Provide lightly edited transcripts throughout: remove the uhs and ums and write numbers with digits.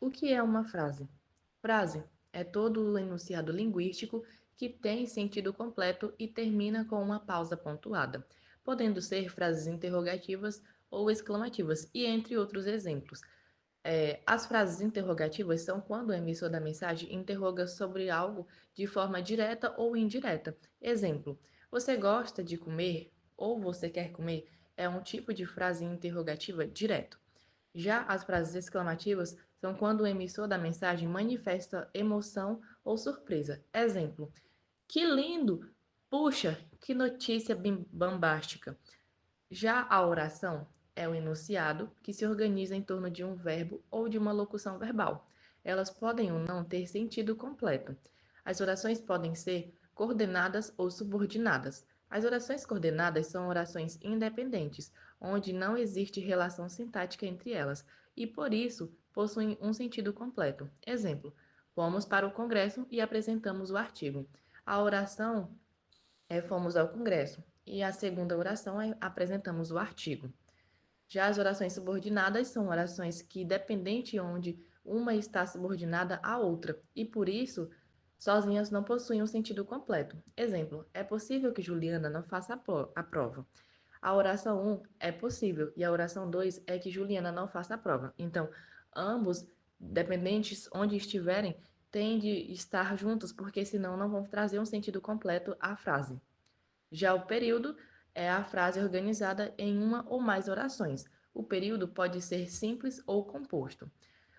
O que é uma frase? Frase é todo o enunciado linguístico que tem sentido completo e termina com uma pausa pontuada, podendo ser frases interrogativas ou exclamativas, e entre outros exemplos. As frases interrogativas são quando o emissor da mensagem interroga sobre algo de forma direta ou indireta. Exemplo: você gosta de comer ou você quer comer? É um tipo de frase interrogativa direto. Já as frases exclamativas são quando o emissor da mensagem manifesta emoção ou surpresa. Exemplo: que lindo! Puxa, que notícia bombástica! Já a oração é o enunciado que se organiza em torno de um verbo ou de uma locução verbal. Elas podem ou não ter sentido completo. As orações podem ser coordenadas ou subordinadas. As orações coordenadas são orações independentes, onde não existe relação sintática entre elas e, por isso, possuem um sentido completo. Exemplo: fomos para o Congresso e apresentamos o artigo. A oração fomos ao Congresso. E a segunda oração é apresentamos o artigo. Já as orações subordinadas são orações que, dependente onde uma está subordinada à outra, e por isso, sozinhas não possuem um sentido completo. Exemplo: é possível que Juliana não faça a prova. A oração um é possível e a oração 2 é que Juliana não faça a prova. Então, ambos, dependentes onde estiverem, têm de estar juntos, porque senão não vão trazer um sentido completo à frase. Já o período é a frase organizada em uma ou mais orações. O período pode ser simples ou composto.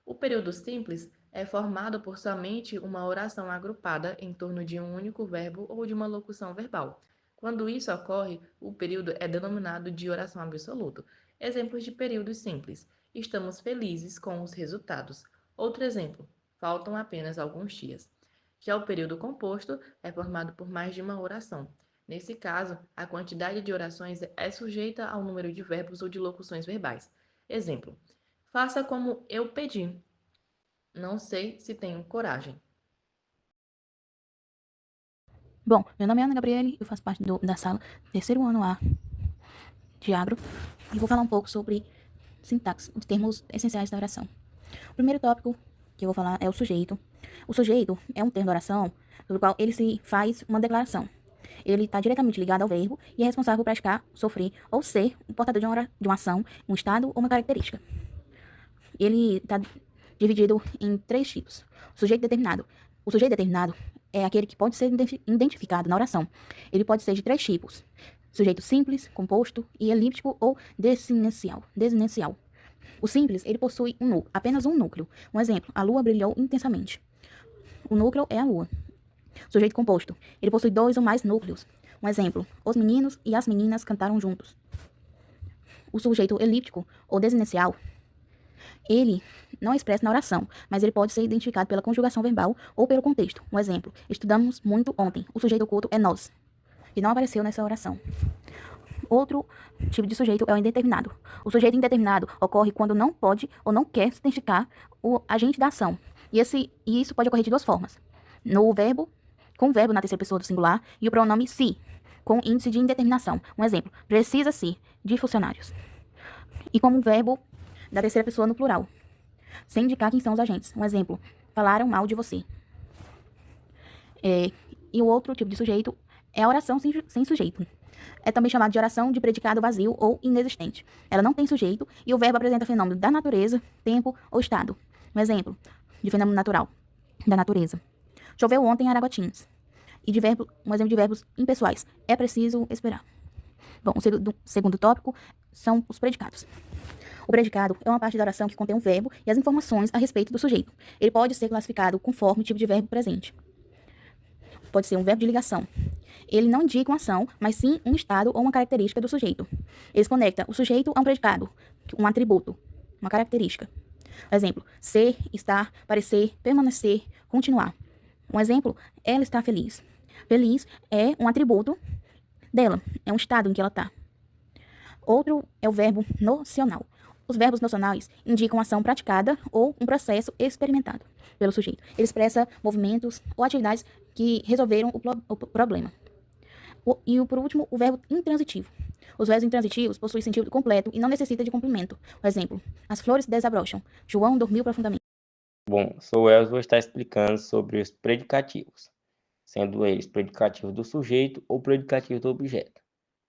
O período simples é formado por somente uma oração agrupada em torno de um único verbo ou de uma locução verbal. Quando isso ocorre, o período é denominado de oração absoluta. Exemplos de períodos simples: estamos felizes com os resultados. Outro exemplo: faltam apenas alguns dias. Já o período composto é formado por mais de uma oração. Nesse caso, a quantidade de orações é sujeita ao número de verbos ou de locuções verbais. Exemplo: faça como eu pedi. Não sei se tenho coragem. Bom, meu nome é Ana Gabriele, eu faço parte da sala terceiro ano A de Agro e vou falar um pouco sobre sintaxe, os termos essenciais da oração. O primeiro tópico que eu vou falar é o sujeito. O sujeito é um termo da oração sobre o qual ele se faz uma declaração. Ele está diretamente ligado ao verbo e é responsável por praticar, sofrer ou ser o portador de uma ação, um estado ou uma característica. Ele está dividido em três tipos. O sujeito determinado. O sujeito determinado é aquele que pode ser identificado na oração. Ele pode ser de três tipos: sujeito simples, composto e elíptico ou desinencial. O simples, ele possui apenas um núcleo. Um exemplo: a lua brilhou intensamente. O núcleo é a lua. Sujeito composto, ele possui dois ou mais núcleos. Um exemplo: os meninos e as meninas cantaram juntos. O sujeito elíptico ou desinencial, ele não é expresso na oração, mas ele pode ser identificado pela conjugação verbal ou pelo contexto. Um exemplo: estudamos muito ontem. O sujeito oculto é nós, que não apareceu nessa oração. Outro tipo de sujeito é o indeterminado. O sujeito indeterminado ocorre quando não pode ou não quer se identificar o agente da ação. E isso pode ocorrer de duas formas: com o verbo na terceira pessoa do singular e o pronome se, com índice de indeterminação. Um exemplo: precisa-se de funcionários. E como o verbo da terceira pessoa no plural, sem indicar quem são os agentes. Um exemplo: falaram mal de você. E o outro tipo de sujeito é a oração sem sujeito. É também chamado de oração de predicado vazio ou inexistente. Ela não tem sujeito e o verbo apresenta fenômeno da natureza, tempo ou estado. Um exemplo de fenômeno natural da natureza: choveu ontem em Araguatins. E um exemplo de verbos impessoais: é preciso esperar. Bom, o segundo tópico são os predicados. O predicado é uma parte da oração que contém um verbo e as informações a respeito do sujeito. Ele pode ser classificado conforme o tipo de verbo presente. Pode ser um verbo de ligação. Ele não indica uma ação, mas sim um estado ou uma característica do sujeito. Ele conecta o sujeito a um predicado, um atributo, uma característica. Por exemplo: ser, estar, parecer, permanecer, continuar. Um exemplo: ela está feliz. Feliz é um atributo dela, é um estado em que ela está. Outro é o verbo nocional. Os verbos nocionais indicam ação praticada ou um processo experimentado pelo sujeito. Ele expressa movimentos ou atividades que resolveram o problema. Por último, o verbo intransitivo. Os verbos intransitivos possuem sentido completo e não necessitam de complemento. Por exemplo: as flores desabrocham. João dormiu profundamente. Bom, sou Elcio e vou estar explicando sobre os predicativos, sendo eles predicativos do sujeito ou predicativos do objeto.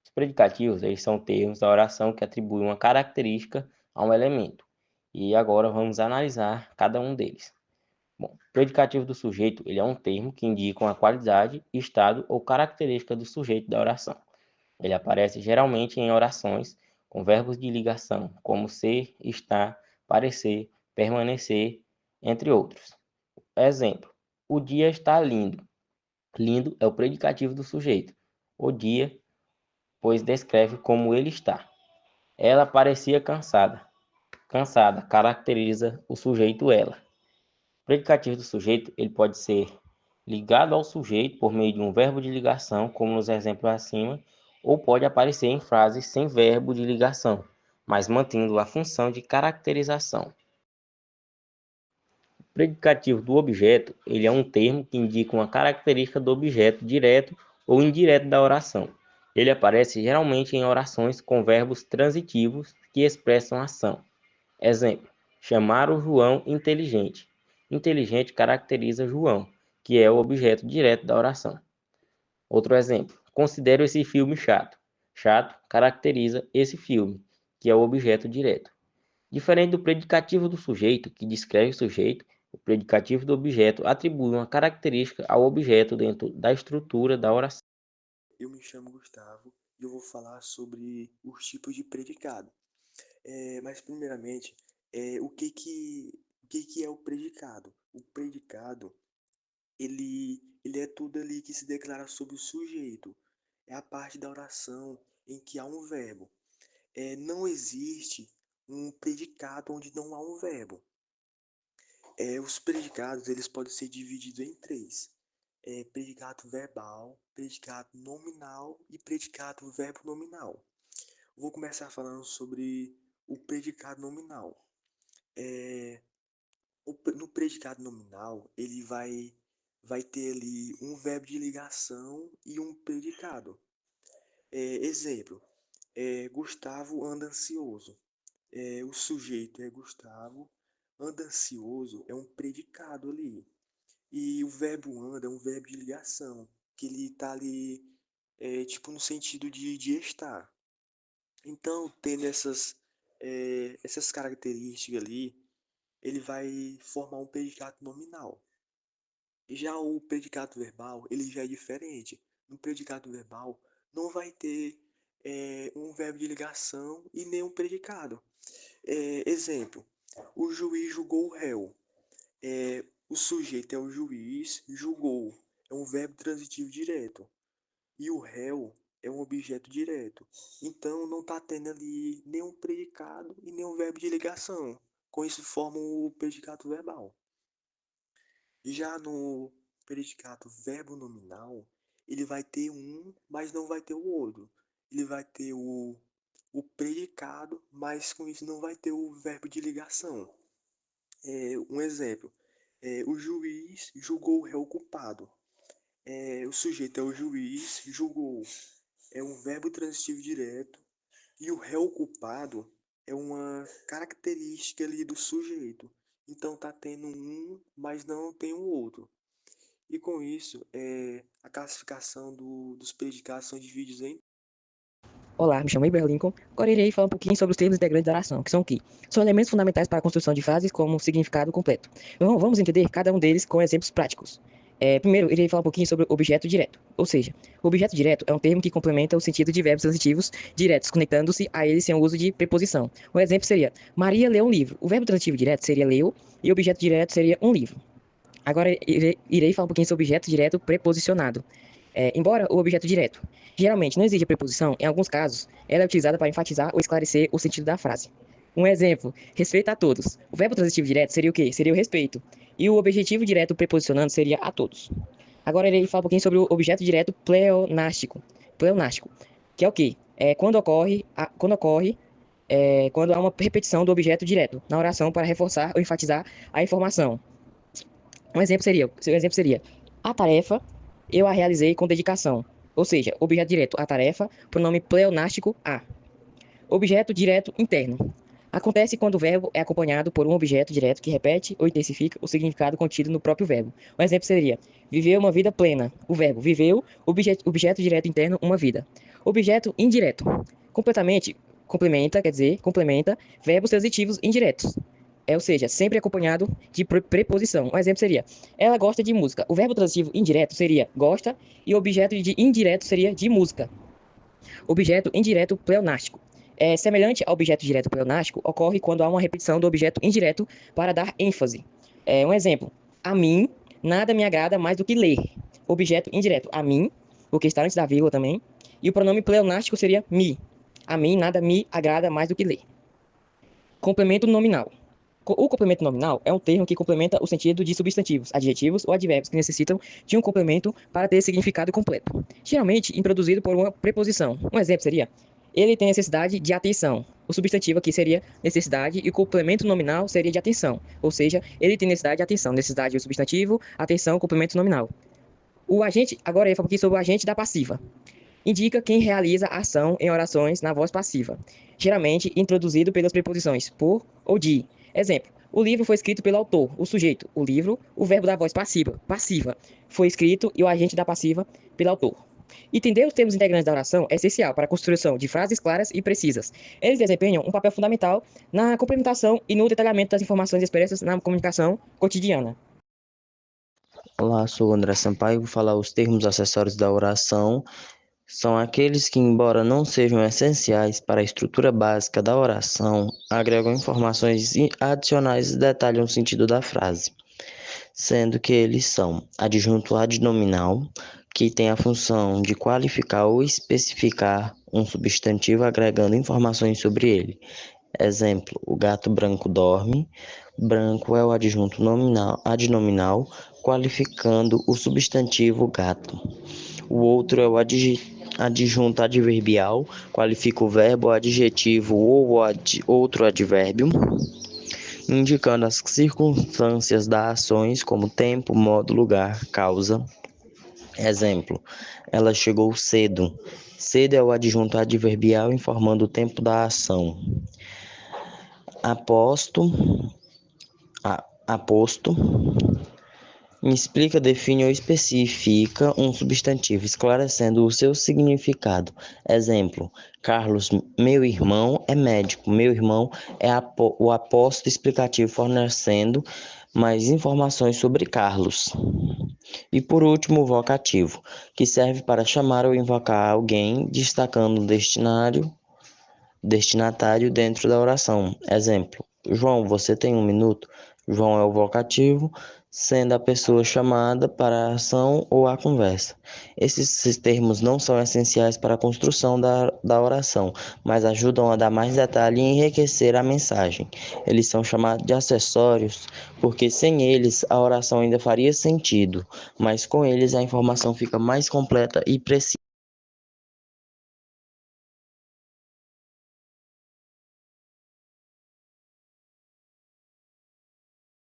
Os predicativos, eles são termos da oração que atribuem uma característica a um elemento. E agora vamos analisar cada um deles. Bom, predicativo do sujeito, ele é um termo que indica uma qualidade, estado ou característica do sujeito da oração. Ele aparece geralmente em orações com verbos de ligação, como ser, estar, parecer, permanecer, entre outros. Exemplo: o dia está lindo. Lindo é o predicativo do sujeito. O dia, pois descreve como ele está. Ela parecia cansada. Cansada caracteriza o sujeito ela. O predicativo do sujeito, ele pode ser ligado ao sujeito por meio de um verbo de ligação, como nos exemplos acima, ou pode aparecer em frases sem verbo de ligação, mas mantendo a função de caracterização. O predicativo do objeto, ele é um termo que indica uma característica do objeto direto ou indireto da oração. Ele aparece geralmente em orações com verbos transitivos que expressam ação. Exemplo: chamar o João inteligente. Inteligente caracteriza João, que é o objeto direto da oração. Outro exemplo: considero esse filme chato. Chato caracteriza esse filme, que é o objeto direto. Diferente do predicativo do sujeito, que descreve o sujeito, o predicativo do objeto atribui uma característica ao objeto dentro da estrutura da oração. Eu me chamo Gustavo e eu vou falar sobre os tipos de predicado. Mas primeiramente, o que que é o predicado? O predicado, ele é tudo ali que se declara sobre o sujeito. É a parte da oração em que há um verbo. Não existe um predicado onde não há um verbo. Os predicados, eles podem ser divididos em três. Predicado verbal, predicado nominal e predicado verbo nominal. Vou começar falando sobre o predicado nominal. No predicado nominal, ele vai ter ali um verbo de ligação e um predicado. Exemplo: Gustavo anda ansioso. O sujeito é Gustavo, anda ansioso é um predicado ali. E o verbo anda é um verbo de ligação, que ele está ali, tipo, no sentido de estar. Então, tendo essas características ali, ele vai formar um predicado nominal. Já o predicado verbal, ele já é diferente. No predicado verbal, não vai ter um verbo de ligação e nem um predicado. Exemplo: o juiz julgou o réu. O sujeito é o juiz, julgou é um verbo transitivo direto. E o réu é um objeto direto. Então não está tendo ali nenhum predicado e nenhum verbo de ligação. Com isso forma o predicado verbal. Já no predicado verbo nominal, ele vai ter um, mas não vai ter o outro. Ele vai ter o predicado, mas com isso não vai ter o verbo de ligação. Um exemplo: o juiz julgou o réu culpado. O sujeito é o juiz, julgou é um verbo transitivo direto e o réu culpado é uma característica ali do sujeito. Então tá tendo um, mas não tem o outro. E com isso, a classificação dos predicados são divididos em. Olá, me chamo Iber Lincoln. Agora irei falar um pouquinho sobre os termos integrantes da oração, que são o quê? São elementos fundamentais para a construção de frases com significado completo. Então, vamos entender cada um deles com exemplos práticos. Primeiro, irei falar um pouquinho sobre o objeto direto. Ou seja, o objeto direto é um termo que complementa o sentido de verbos transitivos diretos, conectando-se a eles sem o uso de preposição. Um exemplo seria: Maria leu um livro. O verbo transitivo direto seria leu e o objeto direto seria um livro. Agora irei falar um pouquinho sobre o objeto direto preposicionado. Embora o objeto direto geralmente não exija preposição, em alguns casos ela é utilizada para enfatizar ou esclarecer o sentido da frase. Um exemplo: respeito a todos. O verbo transitivo direto seria o quê? Seria o respeito. E o objetivo direto preposicionando seria a todos. Agora irei falar um pouquinho sobre o objeto direto pleonástico. Pleonástico, que é o quê? Quando há uma repetição do objeto direto na oração para reforçar ou enfatizar a informação. Seu exemplo seria: a tarefa eu a realizei com dedicação. Ou seja, objeto direto a tarefa, pronome pleonástico a. Objeto direto interno. Acontece quando o verbo é acompanhado por um objeto direto que repete ou intensifica o significado contido no próprio verbo. Um exemplo seria: viveu uma vida plena. O verbo viveu, objeto direto interno, uma vida. Objeto indireto. Complementa, quer dizer, complementa verbos transitivos indiretos. Ou seja, sempre acompanhado de preposição. Um exemplo seria: ela gosta de música. O verbo transitivo indireto seria gosta e o objeto de indireto seria de música. Objeto indireto pleonástico. Semelhante ao objeto direto pleonástico, ocorre quando há uma repetição do objeto indireto para dar ênfase. Um exemplo: a mim nada me agrada mais do que ler. Objeto indireto: a mim, porque está antes da vírgula também. E o pronome pleonástico seria me. A mim nada me agrada mais do que ler. Complemento nominal. O complemento nominal é um termo que complementa o sentido de substantivos, adjetivos ou advérbios que necessitam de um complemento para ter significado completo, geralmente introduzido por uma preposição. Um exemplo seria: ele tem necessidade de atenção. O substantivo aqui seria necessidade e o complemento nominal seria de atenção, ou seja, ele tem necessidade de atenção. Necessidade é o substantivo, atenção, complemento nominal. Agora eu falo aqui sobre o agente da passiva. Indica quem realiza a ação em orações na voz passiva, geralmente introduzido pelas preposições por ou de. Exemplo: o livro foi escrito pelo autor, o sujeito, o livro, o verbo da voz passiva, foi escrito e o agente da passiva pelo autor. Entender os termos integrantes da oração é essencial para a construção de frases claras e precisas. Eles desempenham um papel fundamental na complementação e no detalhamento das informações expressas na comunicação cotidiana. Olá, sou o André Sampaio, vou falar os termos acessórios da oração. São aqueles que, embora não sejam essenciais para a estrutura básica da oração, agregam informações adicionais e detalham o sentido da frase, sendo que eles são adjunto adnominal, que tem a função de qualificar ou especificar um substantivo agregando informações sobre ele. Exemplo: o gato branco dorme. Branco é o adjunto adnominal, qualificando o substantivo gato. O outro é o adjunto adverbial, qualifica o verbo, o adjetivo ou outro advérbio, indicando as circunstâncias das ações, como tempo, modo, lugar, causa. Exemplo: ela chegou cedo. Cedo é o adjunto adverbial, informando o tempo da ação. Aposto, explica, define ou especifica um substantivo, esclarecendo o seu significado. Exemplo: Carlos, meu irmão, é médico. Meu irmão é o apóstolo explicativo, fornecendo mais informações sobre Carlos. E por último, o vocativo, que serve para chamar ou invocar alguém, destacando o destinatário dentro da oração. Exemplo: João, você tem 1 minuto? João é o vocativo, sendo a pessoa chamada para a ação ou a conversa. Esses termos não são essenciais para a construção da oração, mas ajudam a dar mais detalhe e enriquecer a mensagem. Eles são chamados de acessórios porque sem eles a oração ainda faria sentido, mas com eles a informação fica mais completa e precisa.